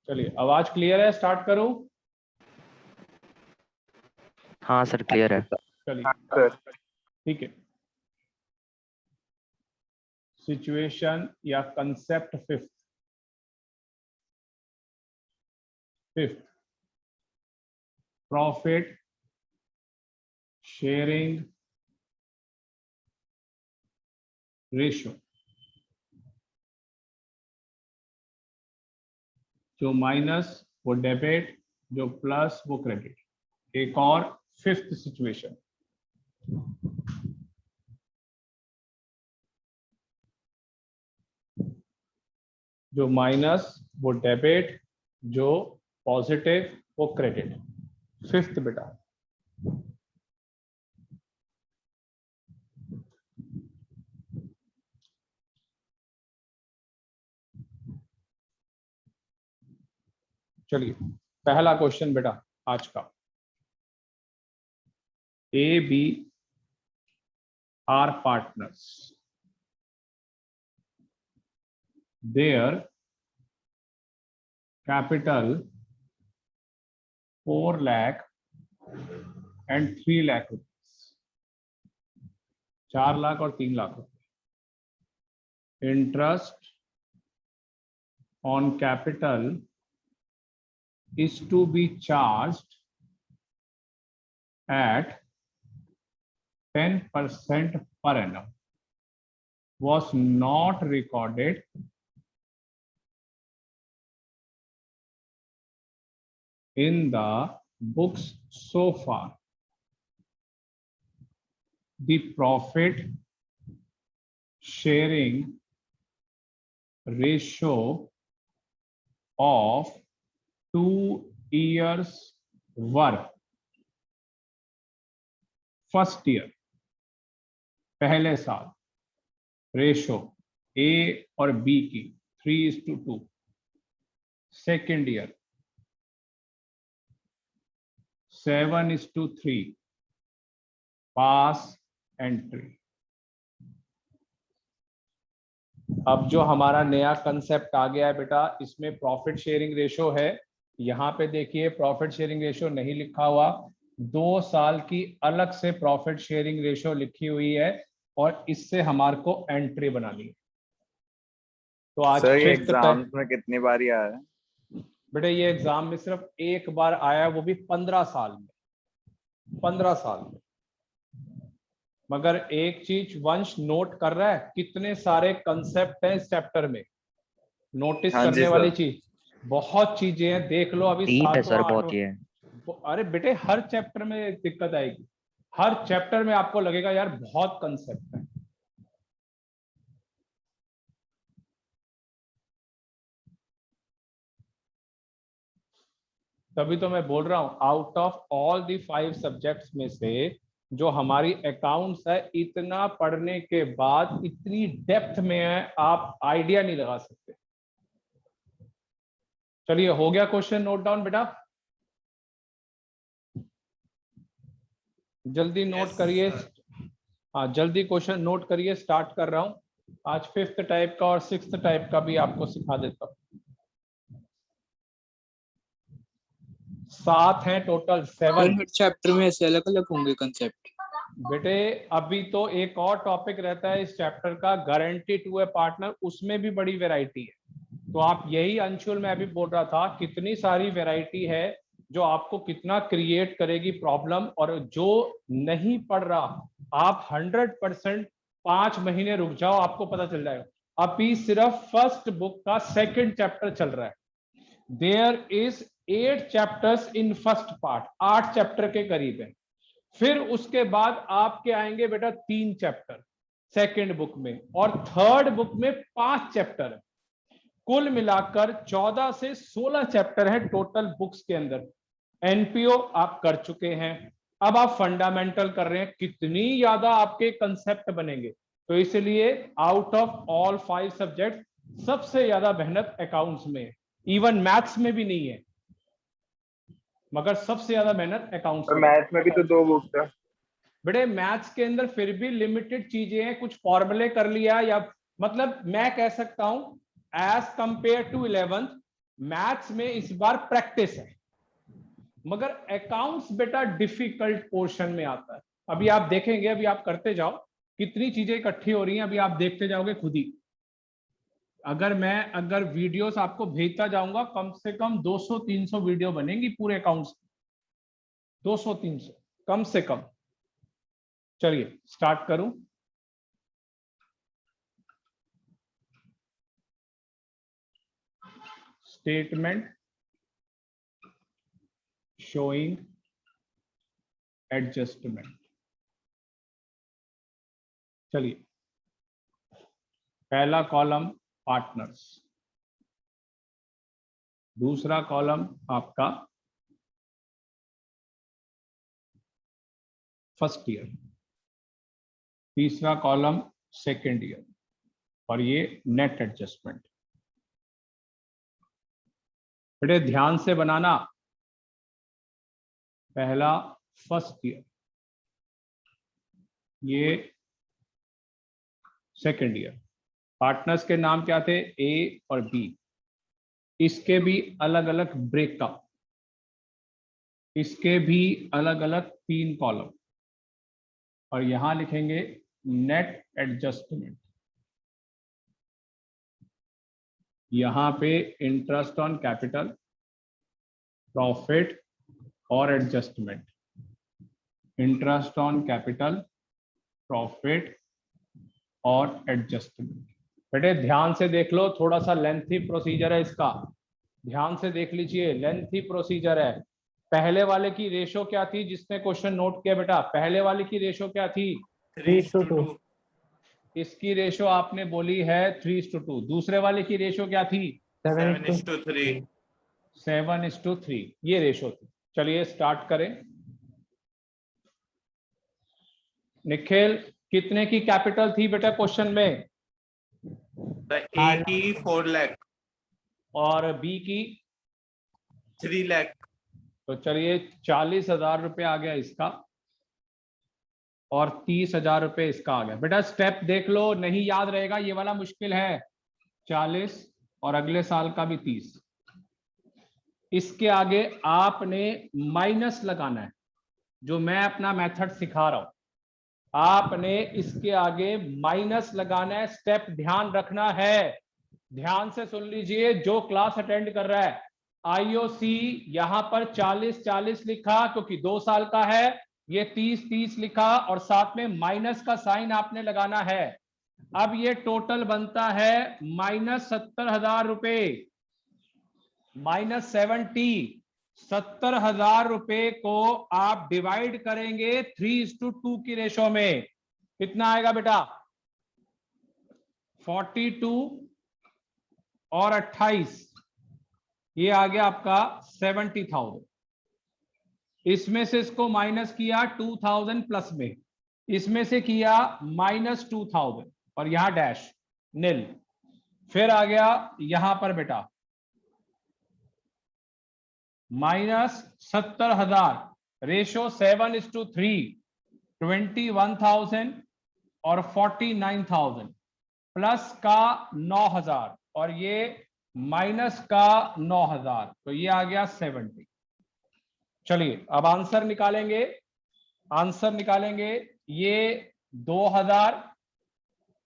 चलिए, आवाज क्लियर है? स्टार्ट करूं? हाँ सर, क्लियर है। चलिए, ठीक है। सिचुएशन या concept fifth profit sharing ratio. जो माइनस वो डेबिट, जो प्लस वो क्रेडिट। एक और फिफ्थ सिचुएशन, जो माइनस वो डेबिट, जो पॉजिटिव वो क्रेडिट। फिफ्थ बेटा, चलिए पहला क्वेश्चन बेटा आज का। A B R partners, their capital 4 lakh and 3 lakh rupees, 4 lakh और 3 लाख रुपए। Interest on capital is to be charged at 10% per annum, was not recorded in the books so far. The profit sharing ratio of 2 years were: first year, पहले साल, ratio A और B की 3:2। Second year 7:3, पास entry. अब जो हमारा नया concept आ गया है बेटा, इसमें प्रॉफिट शेयरिंग रेशो है। यहाँ पे देखिए प्रॉफिट शेयरिंग रेशो नहीं लिखा हुआ, 2 साल की अलग से प्रॉफिट शेयरिंग रेशो लिखी हुई है और इससे हमारे को एंट्री बनानी है। तो आज सर ये एग्जाम्स में कितनी बार आया है? बेटे ये एग्जाम में सिर्फ एक बार आया, वो भी 15 साल में, 15 साल में। मगर एक चीज वंश नोट कर रहा है, कितने सारे कंसेप्ट हैं इस चैप्टर में। नोटिस करने वाली चीज बहुत चीजें हैं, देख लो अभी। डीप है सर, बहुत ही है। अरे बेटे हर चैप्टर में दिक्कत आएगी, हर चैप्टर में आपको लगेगा यार बहुत कंसेप्ट है। तभी तो मैं बोल रहा हूं, out of all the 5 subjects में से जो हमारी अकाउंट्स है, इतना पढ़ने के बाद इतनी डेप्थ में है, आप आइडिया नहीं लगा सकते। चलिए हो गया क्वेश्चन नोट डाउन बेटा? जल्दी नोट करिए। हाँ जल्दी क्वेश्चन नोट करिए, स्टार्ट कर रहा हूं। आज 5th टाइप का और 6th टाइप का भी आपको सिखा देता हूं। 7 हैं टोटल, 7 चैप्टर में ऐसे अलग अलग होंगे कंसेप्ट। बेटे अभी तो एक और टॉपिक रहता है इस चैप्टर का, गारंटी टू ए पार्टनर, उसमें भी बड़ी वैरायटी है। तो आप यही अंशुल मैं अभी बोल रहा था, कितनी सारी वैरायटी है जो आपको कितना क्रिएट करेगी प्रॉब्लम। और जो नहीं पढ़ रहा, आप 100% 5 महीने रुक जाओ, आपको पता चल जाएगा। अभी सिर्फ फर्स्ट बुक का 2nd चैप्टर चल रहा है। There is 8 chapters in first part, 8 chapter के करीब है। फिर उसके बाद आपके आएंगे बेटा 3 चैप्टर 2nd बुक में, और 3rd बुक में 5 चैप्टर है। कुल मिलाकर 14 से 16 चैप्टर है टोटल बुक्स के अंदर। एनपीओ आप कर चुके हैं, अब आप फंडामेंटल कर रहे हैं, कितनी ज्यादा आपके कंसेप्ट बनेंगे। तो इसलिए आउट ऑफ ऑल 5 सब्जेक्ट सबसे ज्यादा मेहनत अकाउंट्स में है। इवन मैथ्स में भी नहीं है, मगर सबसे ज्यादा मेहनत अकाउंट्स में। मैथ्स में भी तो 2 बुक्स है बेटे, मैथ्स के अंदर फिर भी लिमिटेड चीजें हैं, कुछ फॉर्मूले कर लिया, या मतलब मैं कह सकता हूं as compare to 11th maths में इस बार प्रैक्टिस है, मगर अकाउंट्स बेटा डिफिकल्ट पोर्शन में आता है। अभी आप देखेंगे, अभी आप करते जाओ, कितनी चीजें इकट्ठी हो रही हैं, अभी आप देखते जाओगे खुद ही। अगर वीडियोस आपको भेजता जाऊंगा, कम से कम 200-300 वीडियो बनेंगी पूरे अकाउंट्स, 200-300 कम से कम। चलिए स्टार्ट करूं। Statement showing adjustment. चलिए, पहला कॉलम पार्टनर्स, दूसरा कॉलम आपका फर्स्ट ईयर, तीसरा कॉलम सेकेंड ईयर, और ये नेट एडजस्टमेंट। बेटे ध्यान से बनाना, पहला फर्स्ट ईयर, ये सेकेंड ईयर। पार्टनर्स के नाम क्या थे? ए और बी। इसके भी अलग अलग ब्रेकअप, इसके भी अलग अलग 3 कॉलम, और यहां लिखेंगे नेट एडजस्टमेंट। यहां पे इंटरेस्ट ऑन कैपिटल, प्रॉफिट और adjustment. Interest on capital, profit और एडजस्टमेंट। बेटे ध्यान से देख लो, थोड़ा सा लेंथी प्रोसीजर है इसका, ध्यान से देख लीजिए, लेंथी प्रोसीजर है। पहले वाले की रेशो क्या थी? जिसने क्वेश्चन नोट किया बेटा, पहले वाले की रेशो क्या थी? 3:2। इसकी रेशो आपने बोली है 3:2। दूसरे वाले की रेशो क्या थी? 7:3। 7:3 ये रेशो थी। चलिए स्टार्ट करें। निखिल, कितने की कैपिटल थी बेटा क्वेश्चन में? A की 4 लाख और बी की 3 लाख। तो चलिए 40,000 रुपये आ गया इसका, और 30,000 रुपये इसका आ गया। बेटा स्टेप देख लो, नहीं याद रहेगा, ये वाला मुश्किल है। 40 और अगले साल का भी 30। इसके आगे आपने माइनस लगाना है, जो मैं अपना मेथड सिखा रहा हूं। आपने इसके आगे माइनस लगाना है। स्टेप ध्यान रखना है, ध्यान से सुन लीजिए जो क्लास अटेंड कर रहा है। आईओसी यहां पर 40-40 लिखा क्योंकि 2 साल का है, ये 30-30 लिखा, और साथ में माइनस का साइन आपने लगाना है। अब ये टोटल बनता है -70,000 रुपए, -70। 70,000 रुपए को आप डिवाइड करेंगे 3:2 की रेशो में, कितना आएगा बेटा? 42 और 28, ये आ गया आपका 70,000। इसमें से इसको माइनस किया 2,000 प्लस में, इसमें से किया -2,000, और यहां डैश नील। फिर आ गया यहां पर बेटा -70,000, रेशो 7:3, 21,000 और 49,000, प्लस का 9,000 और ये माइनस का 9,000, तो ये आ गया 70। चलिए अब आंसर निकालेंगे। आंसर निकालेंगे, ये 2,000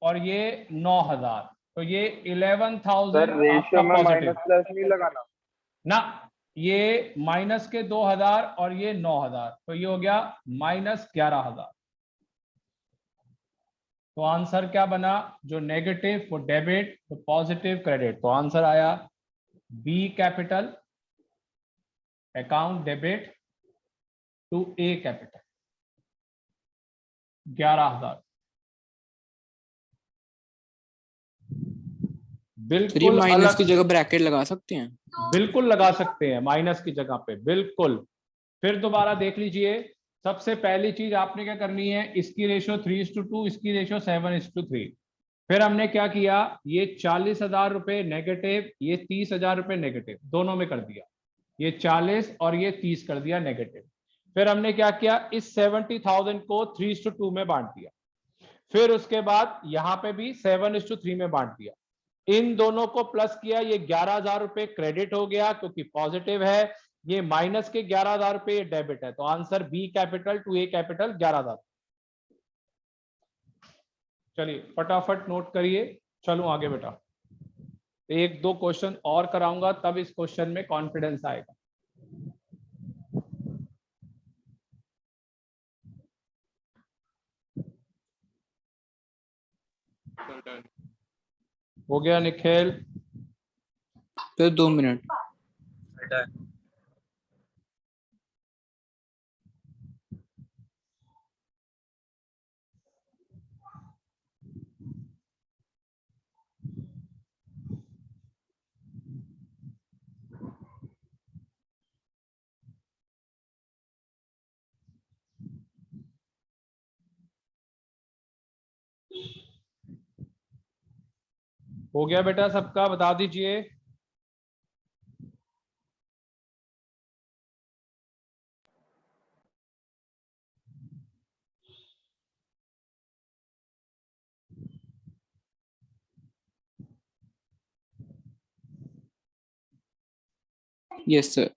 और ये 9,000, तो ये 11,000 आपका पॉजिटिव प्लस नहीं लगाना ना। ये माइनस के 2,000 और ये 9,000, तो ये हो गया -11,000। तो आंसर क्या बना? जो नेगेटिव वो डेबिट, तो पॉजिटिव क्रेडिट। तो आंसर आया B capital account debit to A capital, 11,000। बिल्कुल माइनस की जगह ब्रैकेट लगा सकते हैं? बिल्कुल लगा सकते हैं माइनस की जगह पे, बिल्कुल। फिर दोबारा देख लीजिए, सबसे पहली चीज आपने क्या करनी है, इसकी रेशो 3:2, इसकी रेशो 7:3। फिर हमने क्या किया, ये 40,000 रुपए नेगेटिव, ये 30,000 रुपए नेगेटिव, दोनों में कर दिया। ये 40 और ये 30 कर दिया नेगेटिव। फिर हमने क्या किया, इस 70,000 को 3:2 में बांट दिया। फिर उसके बाद यहां पे भी 7:3 में बांट दिया। इन दोनों को प्लस किया, ये 11,000 रुपए क्रेडिट हो गया क्योंकि पॉजिटिव है, ये माइनस के 11,000 रुपए ये डेबिट है, तो answer B capital to A capital 11,000। चलिए फटाफट नोट करिए, चलो आगे बेटा, एक दो क्वेश्चन और कराऊंगा तब इस क्वेश्चन में कॉन्फिडेंस आएगा। हो गया निखिल? तो 2 मिनट। हो गया बेटा सबका, बता दीजिए। Yes sir.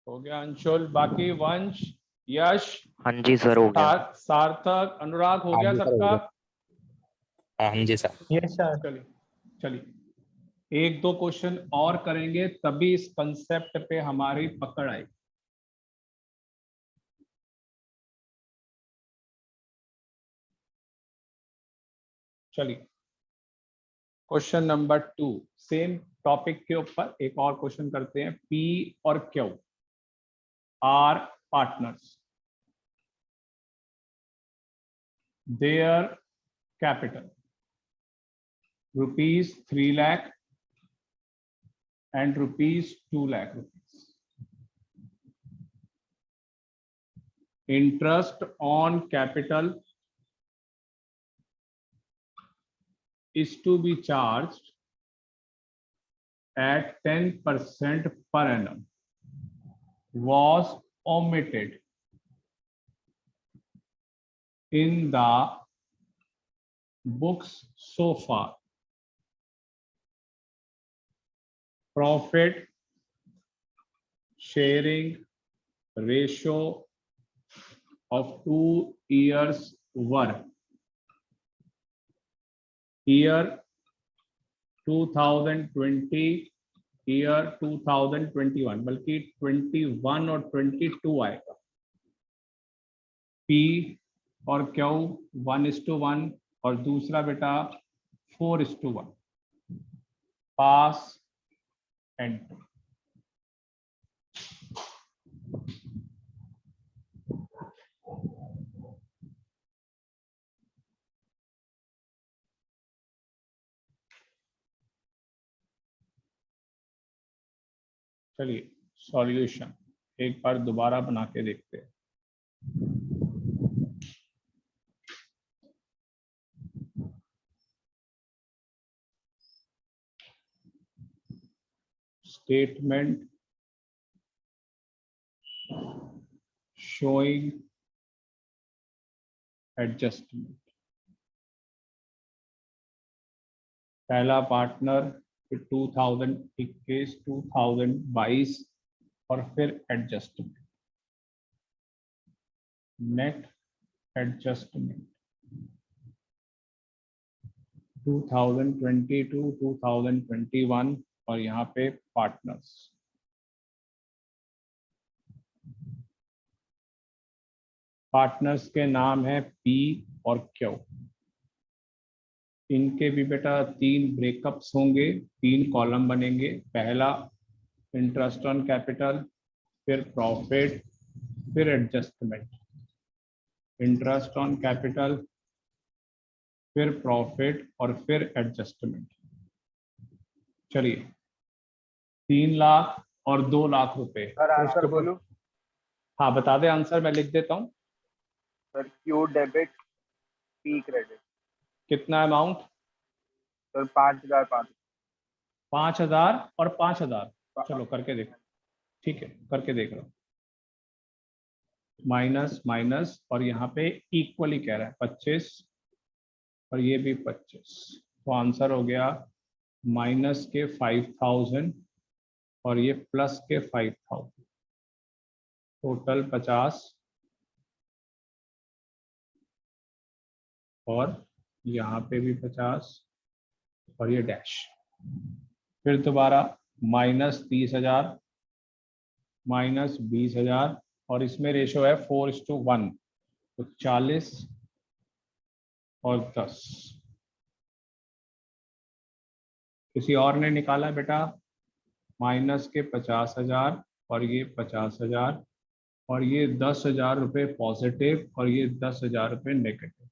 हो गया अंशुल, बाकी वंश, यश, हाँ जी सर, हो गया। सार्थक, अनुराग, हो गया सबका? हाँ जी सर। Yes sir. चलिए चलिए एक दो क्वेश्चन और करेंगे तभी इस कंसेप्ट पे हमारी पकड़ आई। चलिए क्वेश्चन नंबर 2, सेम टॉपिक के ऊपर एक और क्वेश्चन करते हैं। पी और Q R partners, their capital ₹3 lakh and ₹2 lakh. Interest on capital is to be charged at 10% per annum was omitted in the books so far. Profit sharing ratio of 2 years were year 2020, year 2021, बल्कि 21 और 22 आएगा। P और Q 1:1 और दूसरा बेटा 4:1। पास and चलिए solution एक बार दोबारा बना के देखते हैं। Statement showing adjustment। पहला पार्टनर, फिर 2021, 2022 और फिर एडजस्टमेंट, नेट एडजस्टमेंट 2022, 2021 और यहाँ पे पार्टनर्स। पार्टनर्स के नाम है पी और क्यू। इनके भी बेटा 3 ब्रेकअप्स होंगे, 3 कॉलम बनेंगे। पहला इंटरेस्ट ऑन कैपिटल, फिर प्रॉफिट, फिर एडजस्टमेंट। इंटरेस्ट ऑन कैपिटल, फिर प्रॉफिट और फिर एडजस्टमेंट। चलिए 3 लाख और 2 लाख रुपए। सर आंसर बोलूं? हाँ बता दे आंसर, मैं लिख देता हूँ। Sir Q debit, P credit. कितना अमाउंट? सर 5,000। 5,000 और 5,000। चलो करके देखो, ठीक है करके देख रहा हूँ। माइनस माइनस और यहाँ पे इक्वली कह रहा है 25 और ये भी 25, तो आंसर हो गया माइनस के 5000 और ये प्लस के 5000, टोटल 50 और यहाँ पे भी 50 और ये डैश। फिर दोबारा माइनस 30,000 माइनस 20,000 और इसमें रेशो है 4:1, तो 40 और 10। किसी और ने निकाला बेटा? माइनस के 50,000 और ये 50,000 और ये 10,000 रुपये पॉजिटिव और ये 10,000 रुपये नेगेटिव।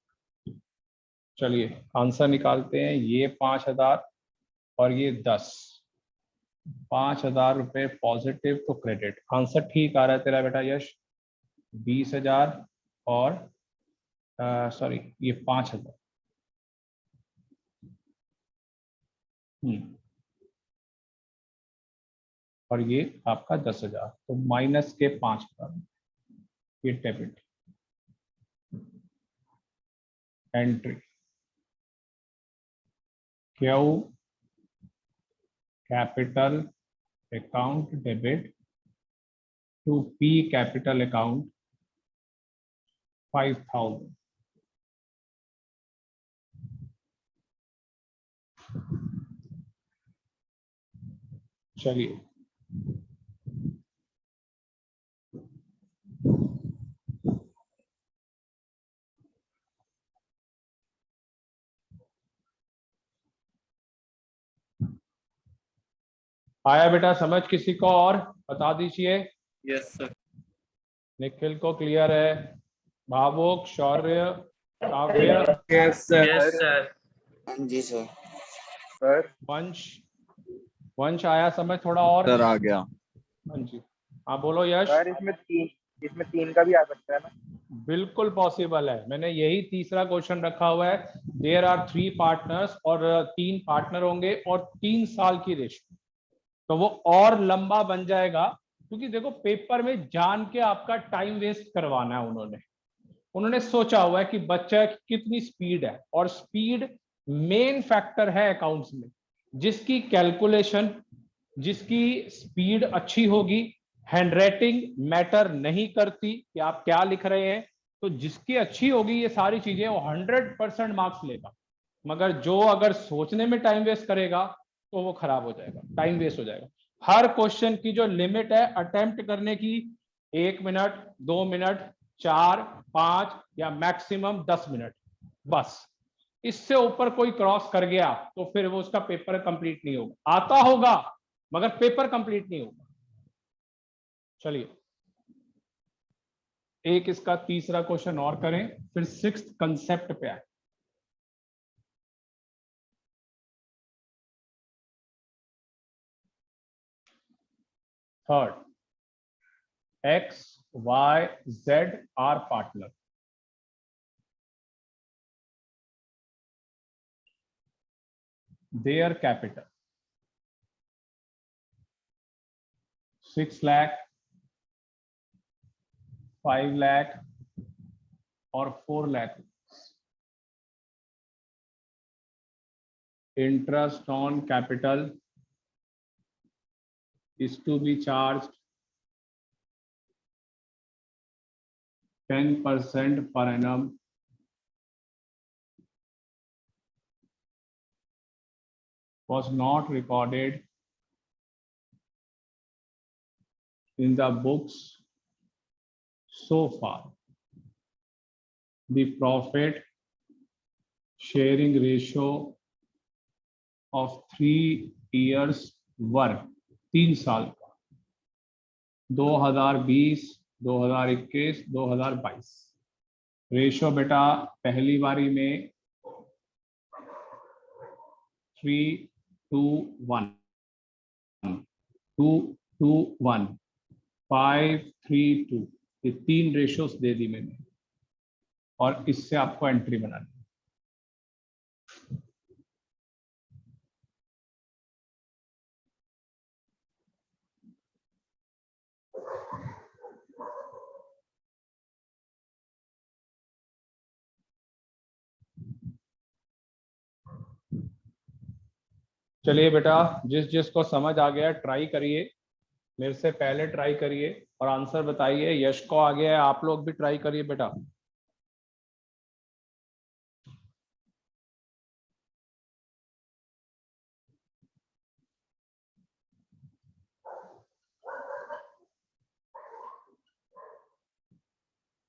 चलिए आंसर निकालते हैं। ये 5,000 और ये 10, 5,000 रुपये पॉजिटिव तो क्रेडिट। आंसर ठीक आ रहा है तेरा बेटा यश। 20,000 और सॉरी ये 5,000। और ये आपका 10,000, तो माइनस के 5,000 ये debit. Entry Q capital account debit to P capital account 5,000। चलिए आया बेटा समझ किसी को और बता दीजिए। Yes sir. निखिल को क्लियर है? भावुक, शौर्य, काव्य, यस सर। हाँ जी सर। सर वंश, वंश आया समझ थोड़ा और? सर आ गया। हाँ जी, हाँ बोलो यश। सर इसमें तीन का भी आ सकता है ना? बिल्कुल पॉसिबल है, मैंने यही तीसरा क्वेश्चन रखा हुआ है। देयर आर 3 पार्टनर्स और 3 पार्टनर होंगे और 3 साल की रेशो, तो वो और लंबा बन जाएगा। क्योंकि देखो पेपर में जान के आपका टाइम वेस्ट करवाना है। उन्होंने सोचा हुआ है कि बच्चा की कितनी स्पीड है, और स्पीड मेन फैक्टर है अकाउंट्स में। जिसकी कैलकुलेशन, जिसकी स्पीड अच्छी होगी, हैंडराइटिंग मैटर नहीं करती कि आप क्या लिख रहे हैं, तो जिसकी अच्छी होगी ये सारी चीजें, वो 100% मार्क्स लेगा। मगर जो अगर सोचने में टाइम वेस्ट करेगा तो वो खराब हो जाएगा, टाइम वेस्ट हो जाएगा। हर क्वेश्चन की जो लिमिट है अटेम्प्ट करने की, 1 मिनट, 2 मिनट, 4, 5 या मैक्सिमम 10 मिनट, बस। इससे ऊपर कोई क्रॉस कर गया तो फिर वो उसका पेपर कंप्लीट नहीं होगा। आता होगा मगर पेपर कंप्लीट नहीं होगा। चलिए एक इसका तीसरा क्वेश्चन और करें, फिर 6th कंसेप्ट पे आए। Third, X, Y, Z are partner. Their capital 6 lakh, 5 lakh और 4 lakh. Interest on capital is to be charged 10% per annum was not recorded in the books so far. The profit sharing ratio of 3 years were 3 साल का 2020, 2021, 2022। Ratio बेटा पहली बारी में 3:1, 2:1, 5:3:2, ये 3 ratios दे दी मैंने, और इससे आपको एंट्री बनानी है। चलिए बेटा, जिस जिसको समझ आ गया ट्राई करिए, मेरे से पहले ट्राई करिए और आंसर बताइए। यश को आ गया है, आप लोग भी ट्राई करिए बेटा।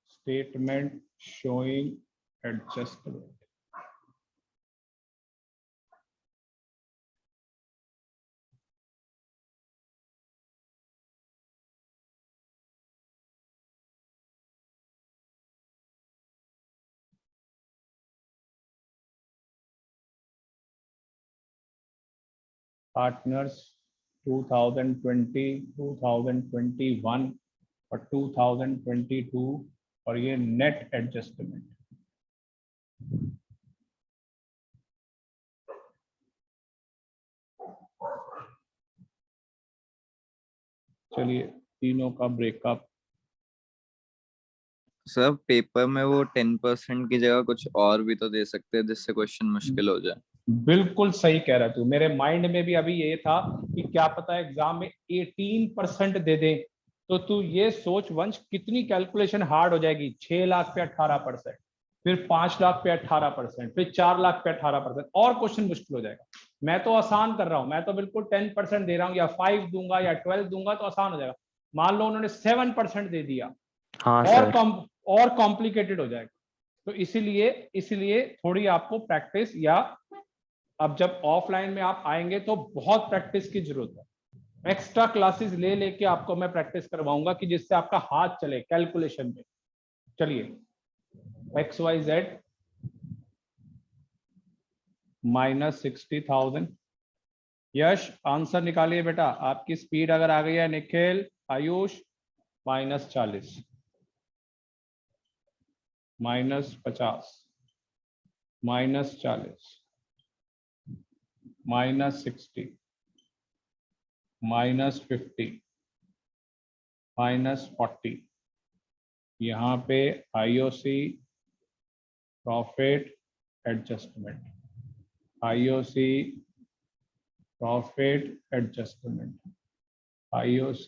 Statement showing adjustment. पार्टनर्स 2020, 2021 और 2022 और ये नेट एडजस्टमेंट। चलिए तीनों का ब्रेकअप। सर पेपर में वो 10% की जगह कुछ और भी तो दे सकते हैं जिससे क्वेश्चन मुश्किल हो जाए। बिल्कुल सही कह रहा तू, मेरे माइंड में भी अभी ये था कि क्या पता एग्जाम में 18% दे दे। तो तू ये सोच वंश कितनी कैलकुलेशन हार्ड हो जाएगी। 6 लाख पे 18%, फिर 5 लाख पे 18%, फिर 4 लाख पे 18%, और क्वेश्चन मुश्किल हो जाएगा। मैं तो आसान कर रहा हूं, मैं तो बिल्कुल 10% दे रहा हूँ, या 5 दूंगा या 12 दूंगा तो आसान हो जाएगा। मान लो उन्होंने 7% दे दिया, हाँ और सर। और कॉम्प्लिकेटेड हो जाएगा। तो इसीलिए थोड़ी आपको प्रैक्टिस, या अब जब ऑफलाइन में आप आएंगे तो बहुत प्रैक्टिस की जरूरत है। एक्स्ट्रा क्लासेस ले लेके आपको मैं प्रैक्टिस करवाऊंगा कि जिससे आपका हाथ चले कैलकुलेशन में। चलिए XYZ -60,000। यश आंसर निकालिए बेटा, आपकी स्पीड अगर आ गई है। निखिल, आयुष -40, -50, -40, -60, -50, -40। यहाँ पे IOC profit adjustment, IOC profit adjustment, IOC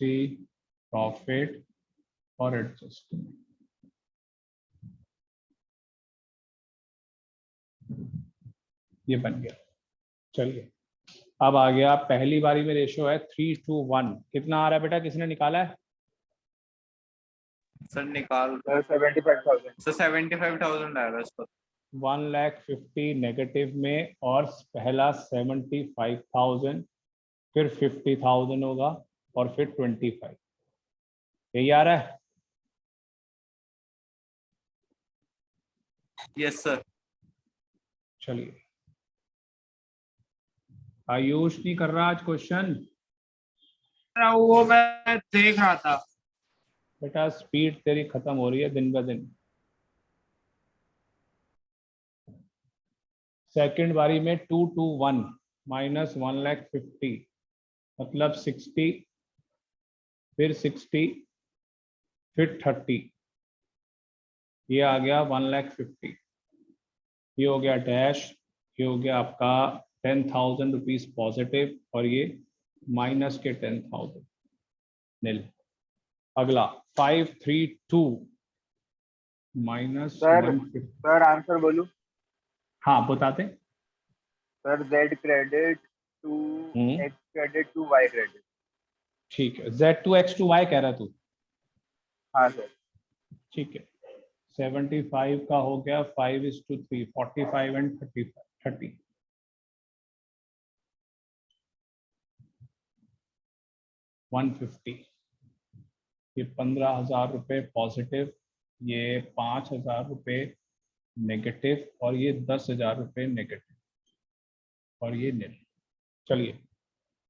profit और एडजस्टमेंट। ये बन गया। चलिए अब आ गया, पहली बारी में रेशियो है 3:1। कितना आ रहा है बेटा, किसने निकाला है? सर निकाल सर 75,000। सर 75,000 आएगा इसको। 1,50,000 नेगेटिव में, और पहला 75,000, फिर 50,000 होगा, और फिर 25। यही आ रहा है? Yes sir. चलिए, आयुष नहीं कर रहा आज क्वेश्चन? वो मैं देख रहा था। बेटा स्पीड तेरी खत्म हो रही है दिन ब दिन। सेकंड बारी में 2:1 -1,50,000, मतलब 60, फिर 60, फिर 30, ये आ गया 1,50,000। ये हो गया डैश, ये हो गया आपका 10,000 रुपीज पॉजिटिव, और ये माइनस के 10,000 नील। अगला 532 -150। सर आंसर बोलूं? हाँ बताते। Sir Z credit to X credit to Y credit. ठीक है, Z to X to Y कह रहा तू? हाँ सर। ठीक है, 75 का हो गया 5:3, 45 एंड 30। 150। ये 15,000 रुपये पॉजिटिव, ये 5,000 रुपये नेगेटिव, और ये 10,000 रुपये नेगेटिव, और ये नील। चलिए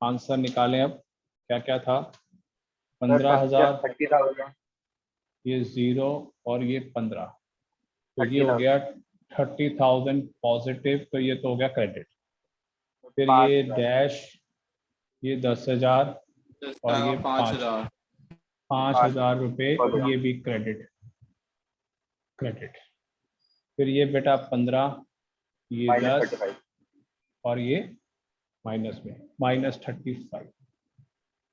आंसर निकालें। अब क्या क्या था? 15,000, 30,000, ये 0, और ये 15, तो ये हो गया 30,000 पॉजिटिव, तो ये तो हो गया क्रेडिट। फिर ये डैश, ये 10,000, और ये 5,000 रुपये, ये भी क्रेडिट। फिर ये बेटा 15, ये 10, और ये माइनस में -35।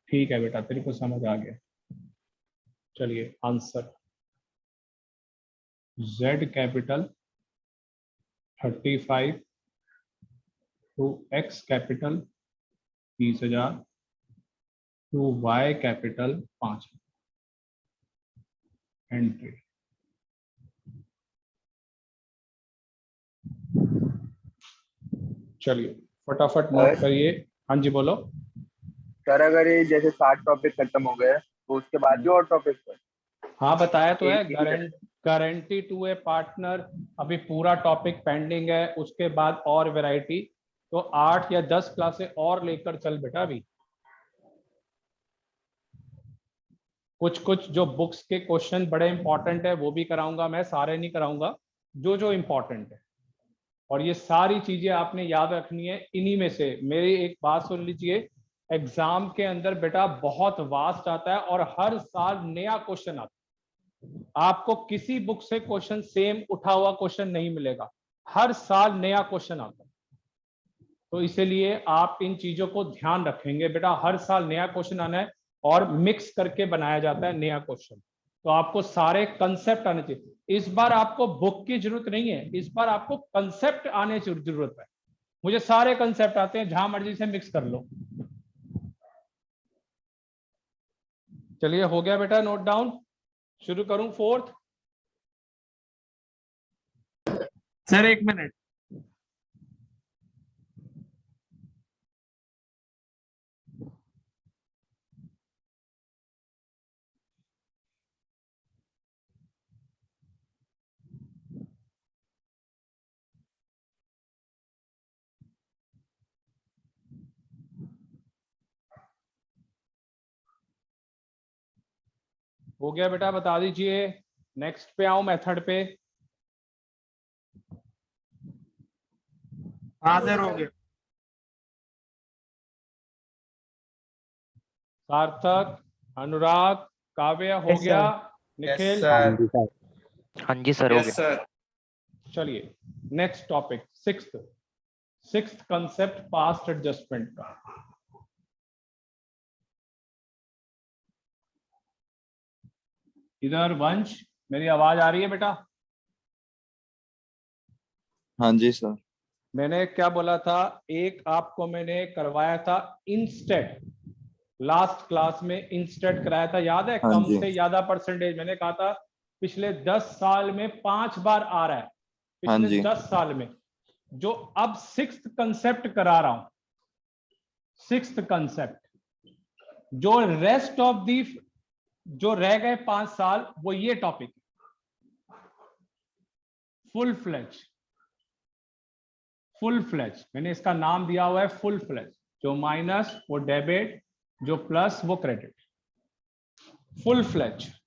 ठीक है बेटा, तेरे को समझ आ गया। चलिए answer Z capital 35 to X capital 30,000 to Y capital 5 entry. चलिए फटाफट नोट करिए। हाँ जी बोलो। सर अगर ये जैसे 60 टॉपिक खत्म हो गए तो उसके बाद भी और टॉपिक सर? हाँ बताया तो है, एक- गारंटी टू ए पार्टनर अभी पूरा टॉपिक पेंडिंग है, उसके बाद और वैरायटी। तो 8 या 10 क्लासें और लेकर चल बेटा। अभी कुछ कुछ जो बुक्स के क्वेश्चन बड़े इंपॉर्टेंट है वो भी कराऊंगा मैं, सारे नहीं कराऊंगा, जो जो इंपॉर्टेंट है। और ये सारी चीजें आपने याद रखनी है। इन्हीं में से मेरी एक बात सुन लीजिए, एग्जाम के अंदर बेटा बहुत वास्ट आता है और हर साल नया क्वेश्चन आता है। आपको किसी बुक से क्वेश्चन सेम उठा हुआ क्वेश्चन नहीं मिलेगा, हर साल नया क्वेश्चन आता है। तो इसीलिए आप इन चीजों को ध्यान रखेंगे बेटा, हर साल नया क्वेश्चन आना है और मिक्स करके बनाया जाता है नया क्वेश्चन। तो आपको सारे कंसेप्ट आने चाहिए। इस बार आपको बुक की जरूरत नहीं है, इस बार आपको कंसेप्ट आने की जरूरत है। मुझे सारे कंसेप्ट आते हैं, जहां मर्जी से मिक्स कर लो। चलिए हो गया बेटा नोट डाउन। शुरू करूं फोर्थ? Sir 1 minute. हो गया बेटा, बता दीजिए। नेक्स्ट पे आऊं, मेथड पे। हाँ सर हो गया। सार्थक, अनुराग, काव्य हो Yes, गया। sir. निखिल? हाँ जी सर, हो Yes, गया। sir. चलिए next topic, sixth concept past adjustment का। इधर वंश, मेरी आवाज आ रही है बेटा? हाँ जी सर। मैंने क्या बोला था, एक आपको मैंने करवाया था इंस्टेड, लास्ट क्लास में इंस्टेड कराया था, याद है? हाँ कम जी। से ज्यादा परसेंटेज। मैंने कहा था पिछले 10 साल में 5 बार आ रहा है, हाँ पिछले जी। 10 साल में। जो अब सिक्स्थ कंसेप्ट करा रहा हूं, सिक्स्थ कंसेप्ट, जो रेस्ट ऑफ दी जो रह गए 5 साल, वो ये टॉपिक फुल फ्लेज। मैंने इसका नाम दिया हुआ है फुल फ्लेज। जो माइनस वो डेबिट, जो प्लस वो क्रेडिट। फुल फ्लेज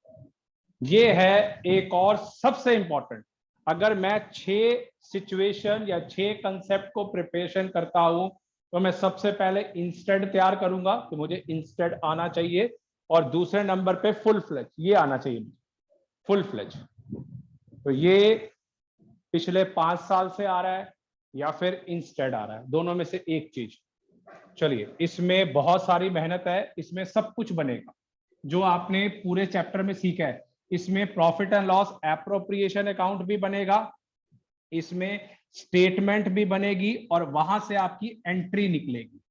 ये है एक और सबसे इंपॉर्टेंट। अगर मैं 6 सिचुएशन या 6 कंसेप्ट को प्रिपरेशन करता हूं तो मैं सबसे पहले इंस्टेड तैयार करूंगा, तो मुझे इंस्टेड आना चाहिए। और दूसरे नंबर पे फुल फ्लेज ये आना चाहिए, फुल फ्लेज। तो ये पिछले 5 साल से आ रहा है या फिर इंस्टेड आ रहा है, दोनों में से एक चीज। चलिए इसमें बहुत सारी मेहनत है, इसमें सब कुछ बनेगा जो आपने पूरे चैप्टर में सीखा है। इसमें profit and loss appropriation account भी बनेगा, इसमें स्टेटमेंट भी बनेगी और वहां से आपकी एंट्री निकलेगी।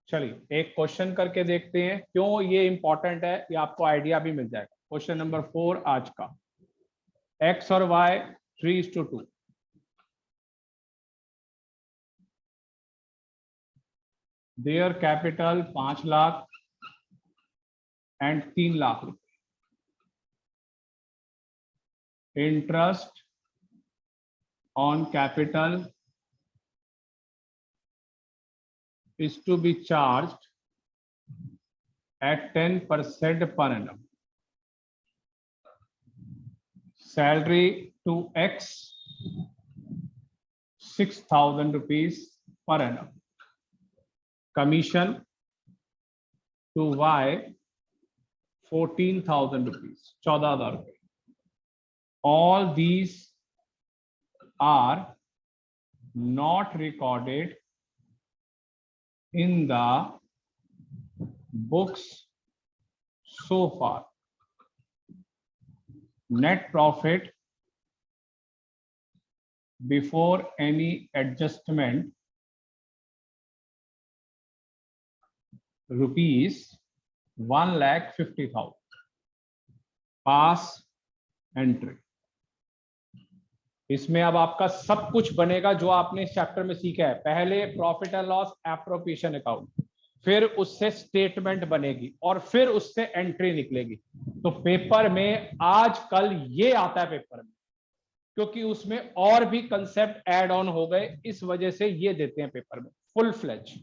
चलिए एक क्वेश्चन करके देखते हैं, क्यों ये इंपॉर्टेंट है, ये आपको आइडिया भी मिल जाएगा। क्वेश्चन नंबर 4 आज का, एक्स और Y 3:2। There capital 5 lakh and 3 lakh रुपए। Interest on capital is to be charged at 10% per annum. Salary to X 6,000 rupees per annum. Commission to Y 14,000 rupees, 14,000 rupees. All these are not recorded in the books so far. Net profit before any adjustment rupees 1,50,000. Pass entry. इसमें अब आपका सब कुछ बनेगा जो आपने इस chapter में सीखा है। पहले profit and loss appropriation account, फिर उससे स्टेटमेंट बनेगी और फिर उससे एंट्री निकलेगी। तो पेपर में आज कल ये आता है पेपर में, क्योंकि उसमें और भी कंसेप्ट ऐड ऑन हो गए, इस वजह से ये देते हैं पेपर में फुल फ्लेज।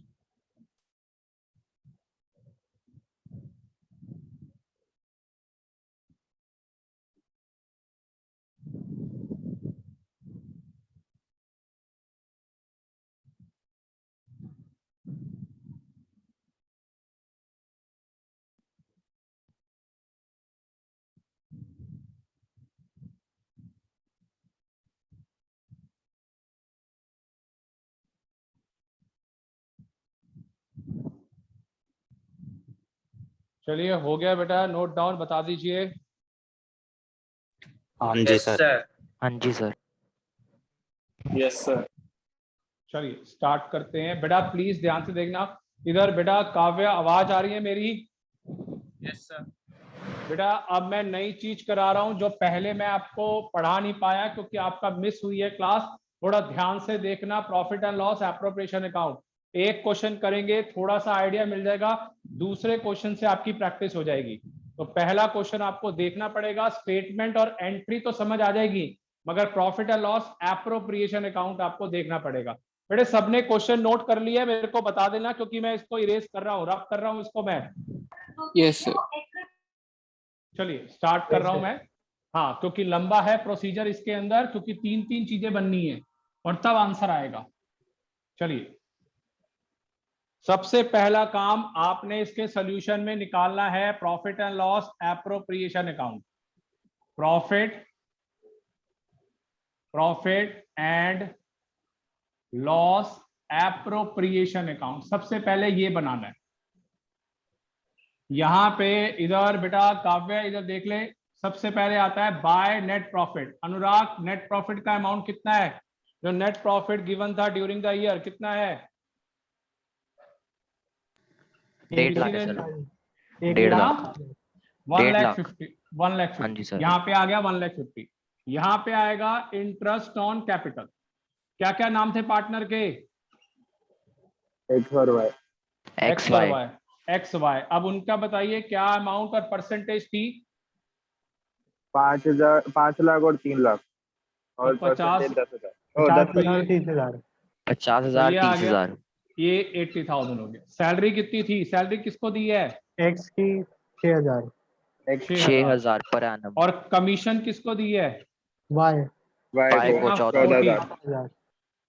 चलिए हो गया बेटा, नोट डाउन बता दीजिए। हाँ जी सर। हाँ जी सर। Yes sir. चलिए स्टार्ट करते हैं। बेटा प्लीज ध्यान से देखना। इधर बेटा काव्य, आवाज आ रही है मेरी? Yes sir. बेटा अब मैं नई चीज करा रहा हूं जो पहले मैं आपको पढ़ा नहीं पाया क्योंकि आपका मिस हुई है क्लास। थोड़ा ध्यान से देखना। Profit and loss appropriation account, एक क्वेश्चन करेंगे, थोड़ा सा आइडिया मिल जाएगा, दूसरे क्वेश्चन से आपकी प्रैक्टिस हो जाएगी। तो पहला क्वेश्चन आपको देखना पड़ेगा। स्टेटमेंट और एंट्री तो समझ आ जाएगी, मगर profit and loss appropriation account आपको देखना पड़ेगा। बेटे सबने क्वेश्चन नोट कर लिया, मेरे को बता देना, क्योंकि मैं इसको इरेज कर रहा हूँ, रब कर रहा हूँ इसको मैं। Yes sir. चलिए स्टार्ट कर रहा हूं मैं। हाँ, क्योंकि लंबा है प्रोसीजर इसके अंदर, क्योंकि तीन तीन चीजें बननी है और तब आंसर आएगा। चलिए सबसे पहला काम आपने इसके सॉल्यूशन में निकालना है profit and loss appropriation account. Profit and loss appropriation account, सबसे पहले ये बनाना है। यहां पे इधर बेटा काव्य इधर देख ले, सबसे पहले आता है by net profit. Anurag net profit का अमाउंट कितना है? जो नेट प्रॉफिट गिवन था ड्यूरिंग द ईयर कितना है? 1.5 लाख है सर। 1 लाख 1,50,000। 1,50,000। हाँ जी सर। यहाँ पे आ गया 1,50,000। यहाँ पे आएगा इंटरेस्ट ऑन कैपिटल। क्या क्या नाम थे पार्टनर के? X और Y। XY। XY। अब उनका बताइए क्या अमाउंट और परसेंटेज थी? 5 लाख और 3 लाख और 50 10,000। 50,000 10,000। 50,000 ये आ गया। 30,000। ये 80,000 हो गया। सैलरी कितनी थी? सैलरी किसको दी है? एक्स की 6,000। 6,000 पर एनम। और कमीशन किसको दी है? वाई Y को 14,000।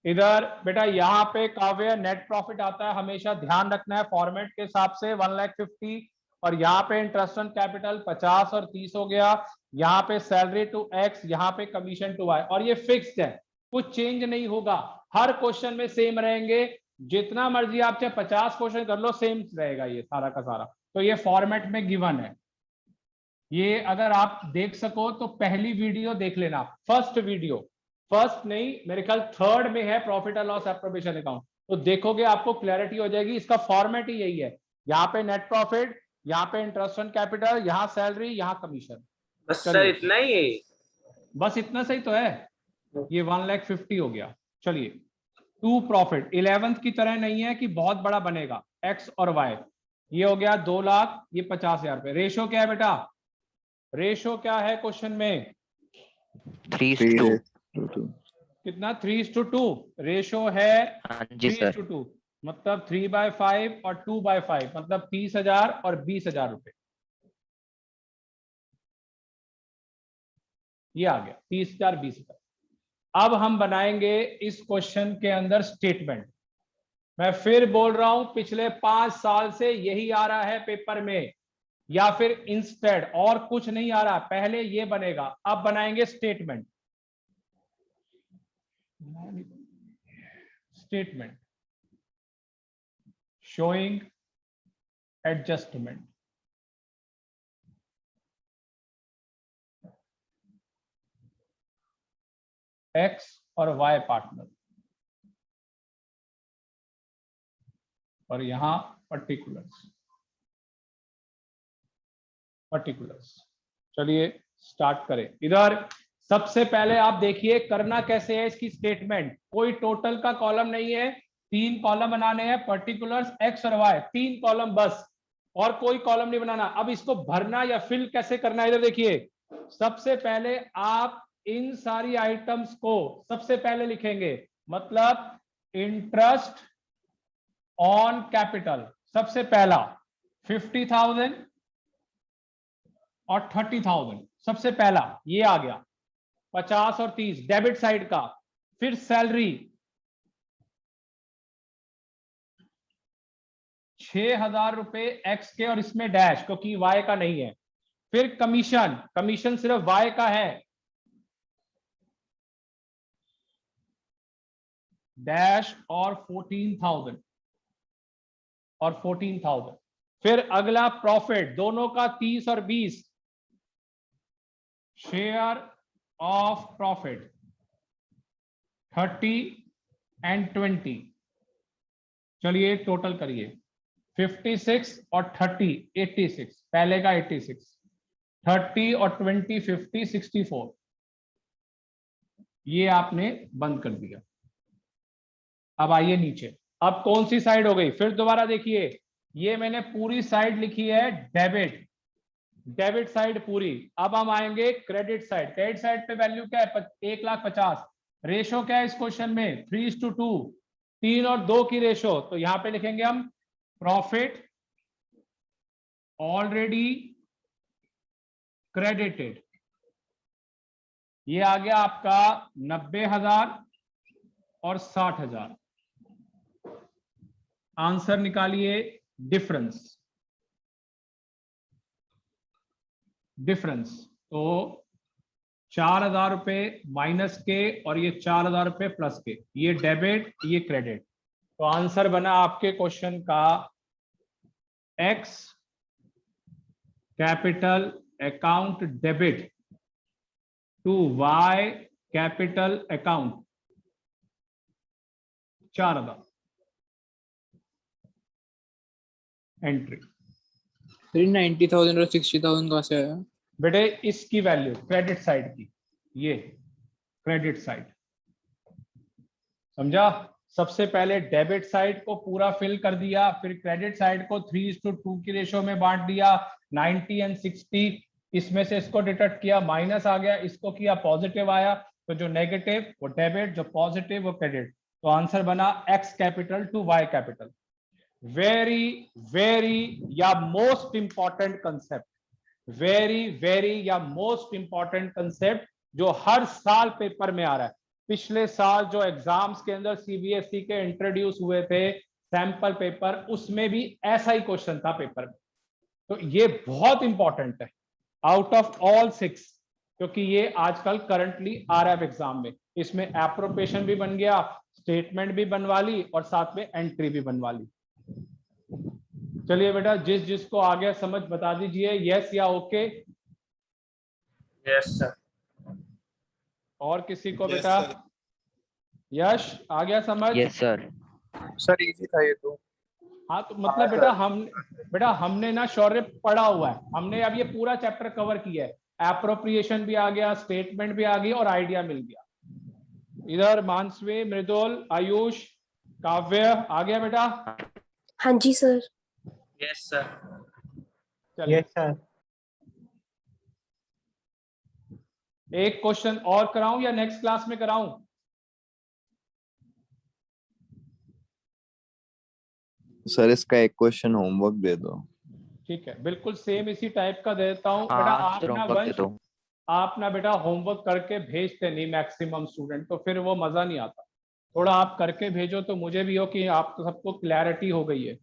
इधर बेटा यहाँ पे काव्य नेट प्रॉफिट आता है, हमेशा ध्यान रखना है फॉर्मेट के हिसाब से 1,50,000। और यहाँ पे इंटरेस्ट ऑन कैपिटल 50 और 30 हो गया। यहाँ पे सैलरी टू एक्स, यहाँ पे कमीशन टू वाई, और ये फिक्स्ड है, कुछ चेंज नहीं होगा। हर क्वेश्चन में सेम रहेंगे, जितना मर्जी आप चाहे 50 क्वेश्चन कर लो, सेम रहेगा ये सारा का सारा। तो ये फॉर्मेट में गिवन है। ये अगर आप देख सको तो पहली वीडियो देख लेना, फर्स्ट वीडियो, फर्स्ट नहीं मेरे ख्याल थर्ड में है profit and loss appropriation account. तो देखोगे आपको क्लैरिटी हो जाएगी। इसका फॉर्मेट ही यही है, यहाँ पे नेट प्रॉफिट, यहाँ पे इंटरेस्ट ऑन कैपिटल, यहाँ सैलरी, यहाँ कमीशन। बस सर इतना ही है? बस इतना सही तो है। ये 1,50,000 हो गया। चलिए टू प्रॉफिट 11th की तरह नहीं है कि बहुत बड़ा बनेगा, एक्स और वाई। ये हो गया 2 लाख, ये 50,000 रुपए। रेशो क्या है बेटा? रेशो क्या है क्वेश्चन में? 3:2। कितना? 3:2 रेशो है। हाँ जी सर। 3:2 मतलब 3/5 और 2/5 मतलब 30,000 और 20,000 रुपए। ये आ गया 30,000 20,000। अब हम बनाएंगे इस क्वेश्चन के अंदर स्टेटमेंट। मैं फिर बोल रहा हूं, पिछले 5 साल से यही आ रहा है पेपर में, या फिर इंस्टेड और कुछ नहीं आ रहा। पहले ये बनेगा, अब बनाएंगे statement. statement showing adjustment. X और Y पार्टनर, और यहां पर्टिकुलर्स। चलिए स्टार्ट करें। इधर सबसे पहले आप देखिए करना कैसे है इसकी स्टेटमेंट। कोई टोटल का कॉलम नहीं है, 3 कॉलम बनाने हैं, पर्टिकुलर्स X और Y, 3 कॉलम बस, और कोई कॉलम नहीं बनाना। अब इसको भरना या फिल कैसे करना है, इधर देखिए। सबसे पहले आप इन सारी आइटम्स को सबसे पहले लिखेंगे, मतलब इंटरेस्ट ऑन कैपिटल सबसे पहला 50,000 और 30,000, सबसे पहला ये आ गया 50 और 30 डेबिट साइड का। फिर सैलरी 6,000 रुपए एक्स के और इसमें डैश क्योंकि वाई का नहीं है। फिर कमीशन सिर्फ वाई का है, डैश और 14,000। फिर अगला प्रॉफिट, दोनों का 30 और 20, शेयर ऑफ प्रॉफिट 30 एंड 20। चलिए टोटल करिए, 56 और 30 86, पहले का 86, 30 और 20 50 64, ये आपने बंद कर दिया। अब आइए नीचे, अब कौन सी साइड हो गई, फिर दोबारा देखिए, ये मैंने पूरी साइड लिखी है डेबिट साइड पूरी। अब हम आएंगे क्रेडिट साइड। क्रेडिट साइड पे वैल्यू क्या है, 1,50,000। रेशो क्या है इस क्वेश्चन में, 3:2, 3 और 2 की रेशो। तो यहां पे लिखेंगे हम प्रॉफिट ऑलरेडी क्रेडिटेड, ये आ गया आपका 90,000 और 60,000। आंसर निकालिए, डिफरेंस तो 4,000 रुपए माइनस के और ये 4,000 रुपए प्लस के, ये डेबिट ये क्रेडिट। तो आंसर बना आपके क्वेश्चन का X capital account debit to Y capital account 4,000 entry. 90,000 और 60,000 कहां से आया बेटे, इसकी वैल्यू क्रेडिट साइड की, ये क्रेडिट साइड, समझा। सबसे पहले डेबिट साइड को पूरा फिल कर दिया, फिर क्रेडिट साइड को 3:2 की रेशो में बांट दिया, 90 एंड 60, इसमें से इसको डिडक्ट किया, माइनस आ गया, इसको किया पॉजिटिव आया, तो जो नेगेटिव वो डेबिट, जो पॉजिटिव वो क्रेडिट। तो आंसर बना X capital to Y capital. Very या मोस्ट इंपॉर्टेंट कंसेप्ट, वेरी या मोस्ट इंपॉर्टेंट कंसेप्ट जो हर साल पेपर में आ रहा है। पिछले साल जो एग्जाम्स के अंदर सीबीएसई के इंट्रोड्यूस हुए थे सैंपल पेपर, उसमें भी ऐसा ही क्वेश्चन था पेपर में। तो ये बहुत इंपॉर्टेंट है आउट ऑफ ऑल 6, क्योंकि ये आजकल करंटली आ रहा है एग्जाम में। इसमें एप्रोप्रिएशन भी बन गया, स्टेटमेंट भी बनवा ली और साथ में एंट्री भी बनवा ली। चलिए बेटा, जिसको आ गया समझ बता दीजिए, यस या ओके। Yes sir. और किसी को बेटा यश आ गया समझ? Yes sir. सर इजी था ये तो। हाँ तो मतलब बेटा हमने ना शौर्य पढ़ा हुआ है, हमने अब ये पूरा चैप्टर कवर किया है। एप्रोप्रिएशन भी आ गया, स्टेटमेंट भी आ गई और आइडिया मिल गया। इधर मानसवी, मृदुल, आयुष, काव्य आ गया बेटा? हाँ जी सर। Yes sir. चलिए यस सर। एक क्वेश्चन और कराऊं या नेक्स्ट क्लास में कराऊं? सर इसका एक क्वेश्चन होमवर्क दे दो। ठीक है, बिल्कुल सेम इसी टाइप का देता हूं बेटा। आप ना बेटा होमवर्क करके भेजते नहीं मैक्सिमम स्टूडेंट, तो फिर वो मजा नहीं आता। थोड़ा आप करके भेजो तो मुझे भी हो कि आप सबको क्लैरिटी हो गई है।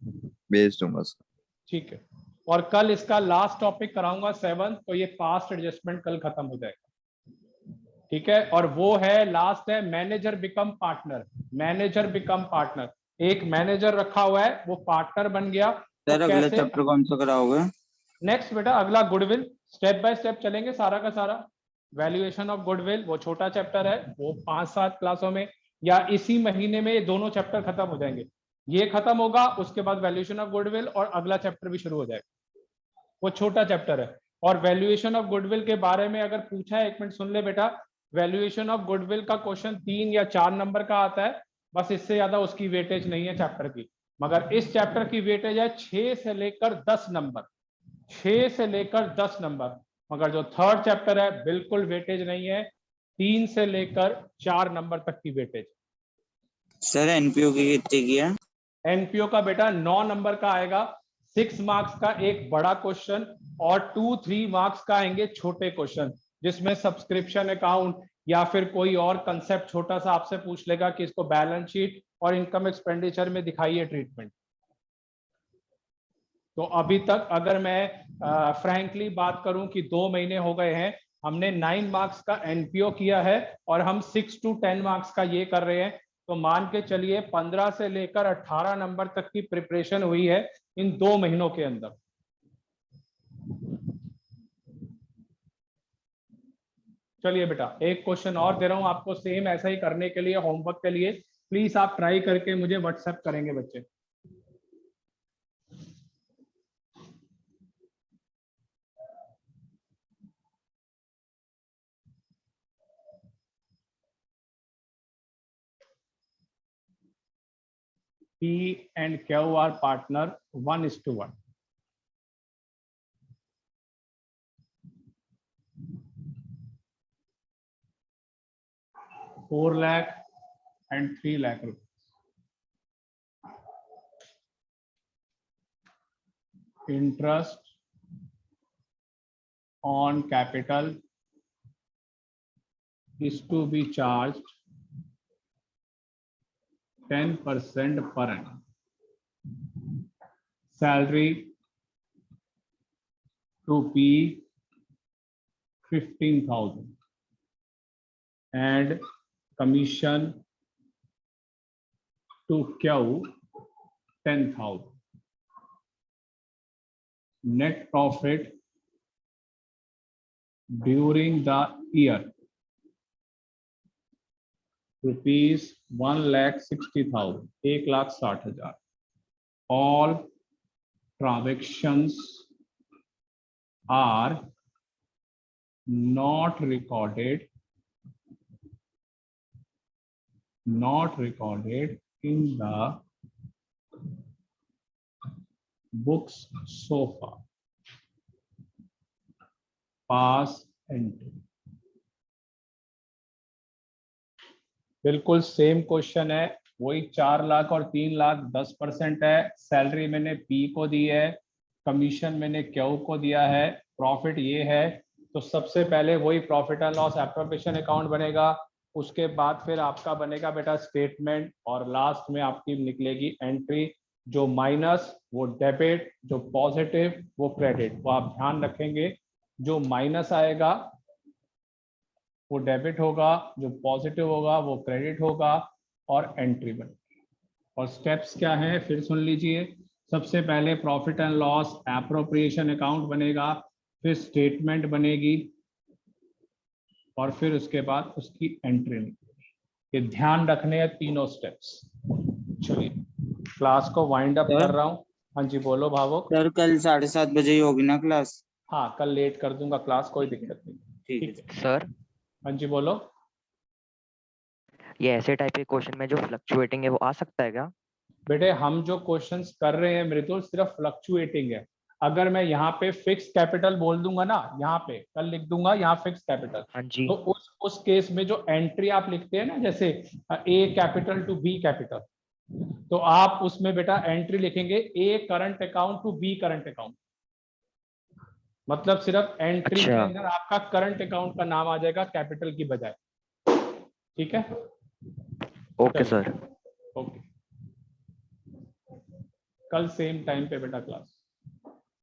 भेज दूंगा सर। ठीक है, और कल इसका लास्ट टॉपिक कराऊंगा 7, तो ये पास्ट एडजस्टमेंट कल खत्म हो जाएगा। ठीक है, और वो है लास्ट है manager become partner. Manager become partner, एक मैनेजर रखा हुआ है वो पार्टनर बन गया। सर अगला चैप्टर कौन सा कराओगे? नेक्स्ट बेटा अगला गुडविल, स्टेप बाय स्टेप चलेंगे सारा का सारा। वैल्यूएशन ऑफ गुडविल वो छोटा चैप्टर है, वो 5-7 क्लासों में या इसी महीने में ये दोनों चैप्टर खत्म हो जाएंगे। ये खत्म होगा उसके बाद वैल्यूएशन ऑफ गुडविल और अगला चैप्टर भी शुरू हो जाएगा। वो छोटा चैप्टर है। और वैल्यूएशन ऑफ गुडविल के बारे में अगर पूछा है, 1 मिनट सुन ले बेटा, वैल्यूएशन ऑफ गुडविल का क्वेश्चन 3 या 4 नंबर का आता है, बस इससे ज्यादा उसकी वेटेज नहीं है चैप्टर की। मगर इस चैप्टर की वेटेज है 6 से लेकर 10 नंबर, 6 से लेकर 10 नंबर। मगर जो थर्ड चैप्टर है बिल्कुल वेटेज नहीं है, 3 से लेकर 4 नंबर तक की वेटेज। सर एनपीओ की कितनी की है? एनपीओ का बेटा 9 नंबर का आएगा, 6 मार्क्स का एक बड़ा क्वेश्चन और 2-3 मार्क्स का आएंगे छोटे क्वेश्चन, जिसमें सब्सक्रिप्शन अकाउंट या फिर कोई और कंसेप्ट छोटा सा आपसे पूछ लेगा कि इसको बैलेंस शीट और इनकम एक्सपेंडिचर में दिखाइए ट्रीटमेंट। तो अभी तक अगर मैं फ्रैंकली बात करूं कि 2 महीने हो गए हैं, हमने 9 मार्क्स का एनपीओ किया है और हम 6 to 10 मार्क्स का ये कर रहे हैं। तो मान के चलिए 15 से लेकर 18 नंबर तक की प्रिपरेशन हुई है इन 2 महीनों के अंदर। चलिए बेटा एक क्वेश्चन और दे रहा हूं आपको, सेम ऐसा ही करने के लिए होमवर्क के लिए प्लीज आप ट्राई करके मुझे व्हाट्सएप करेंगे बच्चे। P and Q are partner 1:1. ₹4 lakh and 3 lakh rupees. Interest on capital is to be charged 10% per annum. Salary to P 15,000 and commission to Q 10,000. Net profit during the year rupees 1,60,000, 1,60,000. All transactions are not recorded in the books so far. Pass entry. बिल्कुल same question है, वही 4 लाख और 3 लाख 10% है। Salary मैंने P को दी है, commission मैंने Q को दिया है, प्रॉफिट ये है। तो सबसे पहले वही profit and loss appropriation account बनेगा, उसके बाद फिर आपका बनेगा बेटा स्टेटमेंट और लास्ट में आपकी निकलेगी एंट्री, जो माइनस वो डेबिट, जो पॉजिटिव वो क्रेडिट। वो आप ध्यान रखेंगे, जो माइनस आएगा वो डेबिट होगा, जो पॉजिटिव होगा वो क्रेडिट होगा और एंट्री बनेगी। और स्टेप्स क्या हैं फिर सुन लीजिए। सबसे पहले profit and loss appropriation account बनेगा, फिर स्टेटमेंट बनेगी और फिर उसके बाद उसकी एंट्री निकलेगी। ये ध्यान रखने हैं तीनों स्टेप्स। चलिए क्लास को वाइंड अप कर रहा हूँ। हाँ जी बोलो भावुक। सर कल 7:30 बजे ही होगी ना क्लास? हाँ कल लेट कर दूंगा क्लास, कोई दिक्कत नहीं। ठीक है सर। हाँ जी बोलो। ये ऐसे टाइप के क्वेश्चन में जो फ्लक्चुएटिंग है वो आ सकता है क्या? बेटे हम जो क्वेश्चंस कर रहे हैं मृदुल सिर्फ फ्लक्चुएटिंग है। अगर मैं यहाँ पे फिक्स कैपिटल बोल दूंगा ना, यहाँ पे कल लिख दूंगा यहाँ फिक्स कैपिटल, हाँ जी। तो उस केस में जो एंट्री आप लिखते हैं ना, जैसे A capital to B capital, तो आप उसमें बेटा एंट्री लिखेंगे A current account to B current account. मतलब सिर्फ एंट्री के अंदर आपका करंट अकाउंट का नाम आ जाएगा कैपिटल की बजाय। ठीक है, ओके सर। ओके, कल सेम टाइम पे बेटा क्लास।